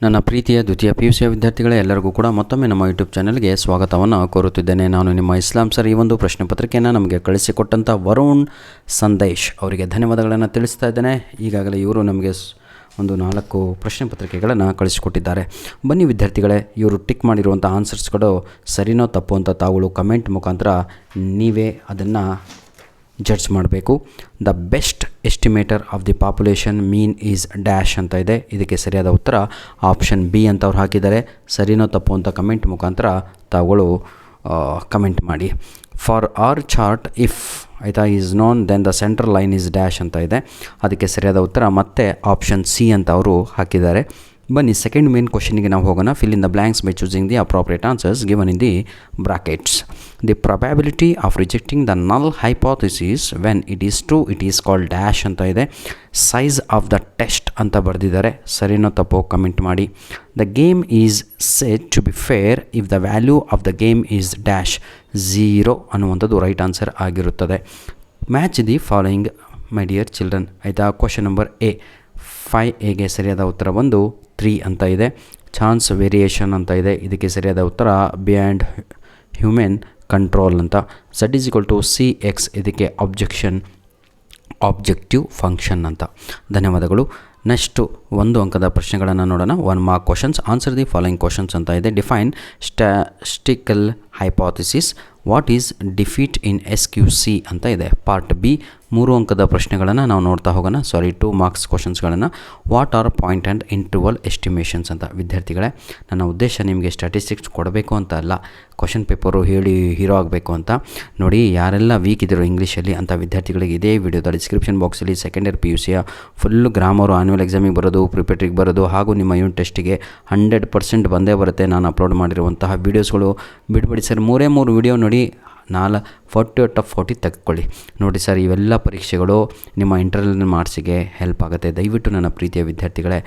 ನನ್ನ ಪ್ರೀತಿಯ ದ್ವಿತೀಯ PUC ವಿದ್ಯಾರ್ಥಿಗಳೇ, ಎಲ್ಲರಿಗೂ ಕೂಡ ಮತ್ತೊಮ್ಮೆ ನಮ್ಮ ಯೂಟ್ಯೂಬ್ ಚಾನಲ್ಗೆ ಸ್ವಾಗತವನ್ನು ಕೋರುತ್ತಿದ್ದೇನೆ. ನಾನು ನಿಮ್ಮ ಇಸ್ಲಾಂ ಸರ್. ಈ ಒಂದು ಪ್ರಶ್ನೆ ಪತ್ರಿಕೆಯನ್ನು ನಮಗೆ ಕಳಿಸಿಕೊಟ್ಟಂಥ ವರುಣ್ ಸಂದೇಶ್ ಅವರಿಗೆ ಧನ್ಯವಾದಗಳನ್ನು ತಿಳಿಸ್ತಾ ಇದ್ದೇನೆ. ಈಗಾಗಲೇ ಇವರು ನಮಗೆ ಒಂದು 4 ಪ್ರಶ್ನೆ ಪತ್ರಿಕೆಗಳನ್ನು ಕಳಿಸಿಕೊಟ್ಟಿದ್ದಾರೆ. ಬನ್ನಿ ವಿದ್ಯಾರ್ಥಿಗಳೇ, ಇವರು ಟಿಕ್ ಮಾಡಿರುವಂಥ ಆನ್ಸರ್ಸ್ಗಳು ಸರಿನೋ ತಪ್ಪು ಅಂತ ತಾವುಗಳು ಕಮೆಂಟ್ ಮುಖಾಂತರ ನೀವೇ ಅದನ್ನು ಜಡ್ಜ್ ಮಾಡಬೇಕು. The best ಎಸ್ಟಿಮೇಟರ್ of the population mean is dash ಅಂತ ಇದೆ. ಇದಕ್ಕೆ ಸರಿಯಾದ ಉತ್ತರ ಆಪ್ಷನ್ ಬಿ ಅಂತ ಅವ್ರು ಹಾಕಿದ್ದಾರೆ. ಸರಿನೋ ತಪ್ಪು ಅಂತ ಕಮೆಂಟ್ ಮುಖಾಂತರ ತಾವುಗಳು ಕಮೆಂಟ್ ಮಾಡಿ. ಫಾರ್ ಆರ್ ಚಾರ್ಟ್ ಇಫ್ ಆಯಿತಾ is known then the central line is dash ಅಂತ ಇದೆ. ಅದಕ್ಕೆ ಸರಿಯಾದ ಉತ್ತರ ಮತ್ತೆ ಆಪ್ಷನ್ ಸಿ ಅಂತ ಅವರು ಹಾಕಿದ್ದಾರೆ. ಬನ್ನಿ ಸೆಕೆಂಡ್ ಮೇನ್ ಕ್ವಶನಿಗೆ ನಾವು ಹೋಗೋಣ. Fill in the blanks by choosing the appropriate answers given in the brackets. The probability of rejecting the ನಲ್ hypothesis when it is true it is called dash ಅಂತ ಇದೆ. Size of the test ಅಂತ ಬರೆದಿದ್ದಾರೆ. ಸರಿನೋ ತಪ್ಪು comment ಮಾಡಿ. The game is said to be fair if the value of the game is dash 0 ಅನ್ನುವಂಥದ್ದು right answer ಆಗಿರುತ್ತದೆ. Match the following my dear children. ಆಯಿತಾ, question number A 5A ಸರಿಯಾದ ಉತ್ತರ 3 ಅಂತ ಇದೆ. ಚಾನ್ಸ್ ವೇರಿಯೇಷನ್ ಅಂತ ಇದೆ. ಇದಕ್ಕೆ ಸರಿಯಾದ ಉತ್ತರ ಬಿಯಾಂಡ್ ಹ್ಯೂಮನ್ ಕಂಟ್ರೋಲ್ ಅಂತ. Z=CX ಇದಕ್ಕೆ ಆಬ್ಜೆಕ್ಟಿವ್ ಫಂಕ್ಷನ್ ಅಂತ. ಧನ್ಯವಾದಗಳು. ನೆಕ್ಸ್ಟು 1 ಅಂಕದ ಪ್ರಶ್ನೆಗಳನ್ನು ನೋಡೋಣ. 1 mark questions. Answer the following questions ಅಂತ ಇದೆ. Define statistical hypothesis. What is defeat in SQC ಅಂತ ಇದೆ. ಪಾರ್ಟ್ ಬಿ 3 ಅಂಕದ ಪ್ರಶ್ನೆಗಳನ್ನು ನಾವು ನೋಡ್ತಾ ಹೋಗೋಣ. 2 ಮಾರ್ಕ್ಸ್ ಕ್ವಶನ್ಸ್ಗಳನ್ನು. What are point and interval estimations ಅಂತ. ವಿದ್ಯಾರ್ಥಿಗಳೇ, ನನ್ನ ಉದ್ದೇಶ ನಿಮಗೆ ಸ್ಟ್ಯಾಟಿಸ್ಟಿಕ್ಸ್ ಕೊಡಬೇಕು ಅಂತ ಅಲ್ಲ, ಕ್ವಶನ್ ಪೇಪರು ಹೇಳಿ ಹೀರೋ ಆಗಬೇಕು ಅಂತ. ನೋಡಿ, ಯಾರೆಲ್ಲ ವೀಕ್ ಇದ್ದರು ಇಂಗ್ಲೀಷಲ್ಲಿ ಅಂತ ವಿದ್ಯಾರ್ಥಿಗಳಿಗೆ ಇದೇ ವಿಡಿಯೋದ ಡಿಸ್ಕ್ರಿಪ್ಷನ್ ಬಾಕ್ಸಲ್ಲಿ ಸೆಕೆಂಡ್ ಇಯರ್ PUCಯ ಫುಲ್ಲು ಗ್ರಾಮರು ಆನ್ಯುವಲ್ ಎಕ್ಸಾಮಿಗೆ ಬರೋದು, ಪ್ರಿಪೇಟ್ರಿಗೆ ಬರೋದು, ಹಾಗೂ ನಿಮ್ಮ ಯೂನಿಟ್ ಟೆಸ್ಟಿಗೆ 100% ಬಂದೇ ಬರುತ್ತೆ. ನಾನು ಅಪ್ಲೋಡ್ ಮಾಡಿರುವಂತಹ ವೀಡಿಯೋಸ್ಗಳು ಬಿಡ್ಬೇಡಿ ಸರ್. 3 ವಿಡಿಯೋ ನೋಡಿ 40 ಔಟ್ ಆಫ್ 40 ತೆಗೆದುಕೊಳ್ಳಿ. ನೋಡಿ ಸರ್, ಇವೆಲ್ಲ ಪರೀಕ್ಷೆಗಳು ನಿಮ್ಮ ಇಂಟರ್ನಲ್ ಮಾರ್ಕ್ಸಿಗೆ ಹೆಲ್ಪ್ ಆಗುತ್ತೆ. ದಯವಿಟ್ಟು ನನ್ನ ಪ್ರೀತಿಯ ವಿದ್ಯಾರ್ಥಿಗಳೇ,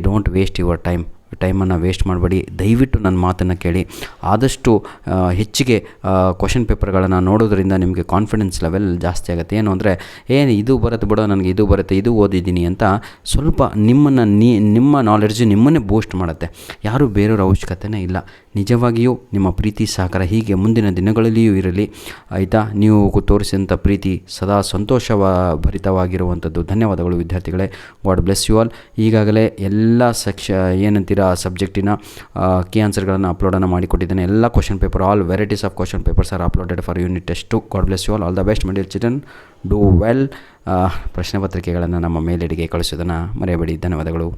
ಡೋಂಟ್ ವೇಸ್ಟ್ ಯುವರ್ ಟೈಮನ್ನು ವೇಸ್ಟ್ ಮಾಡಬೇಡಿ. ದಯವಿಟ್ಟು ನನ್ನ ಮಾತನ್ನು ಕೇಳಿ. ಆದಷ್ಟು ಹೆಚ್ಚಿಗೆ ಕ್ವಶನ್ ಪೇಪರ್ಗಳನ್ನು ನೋಡೋದ್ರಿಂದ ನಿಮಗೆ ಕಾನ್ಫಿಡೆನ್ಸ್ ಲೆವೆಲ್ ಜಾಸ್ತಿ ಆಗುತ್ತೆ. ಏನು ಅಂದರೆ, ಇದು ಬರುತ್ತೆ ಬಿಡೋ, ನನಗೆ ಇದು ಬರುತ್ತೆ, ಇದು ಓದಿದ್ದೀನಿ ಅಂತ ಸ್ವಲ್ಪ ನಿಮ್ಮ ನಾಲೆಡ್ಜು ನಿಮ್ಮನ್ನೇ ಬೂಸ್ಟ್ ಮಾಡುತ್ತೆ. ಯಾರೂ ಬೇರೆಯವ್ರ ಅವಶ್ಯಕತೆಯೇ ಇಲ್ಲ. ನಿಜವಾಗಿಯೂ ನಿಮ್ಮ ಪ್ರೀತಿ ಸಹಕಾರ ಹೀಗೆ ಮುಂದಿನ ದಿನಗಳಲ್ಲಿಯೂ ಇರಲಿ. ಆಯಿತಾ, ನೀವು ತೋರಿಸಿದಂಥ ಪ್ರೀತಿ ಸದಾ ಸಂತೋಷಭರಿತವಾಗಿರುವಂಥದ್ದು. ಧನ್ಯವಾದಗಳು ವಿದ್ಯಾರ್ಥಿಗಳೇ. God bless you all. ಈಗಾಗಲೇ ಎಲ್ಲ ಏನಂತೀರ ಸಬ್ಜೆಕ್ಟಿನ ಕೀ ಆನ್ಸರ್ಗಳನ್ನು ಅಪ್ಲೋಡನ್ನು ಮಾಡಿಕೊಟ್ಟಿದ್ದೇನೆ. ಎಲ್ಲ question paper, all varieties of question papers are uploaded for unit test. God bless you all the best my dear children. Do well. ಪ್ರಶ್ನೆ ಪತ್ರಿಕೆಗಳನ್ನು ನಮ್ಮ ಮೇಲ್ಗಡೆಗೆ ಕಳಿಸೋದನ್ನು ಮರೆಯಬೇಡಿ. ಧನ್ಯವಾದಗಳು.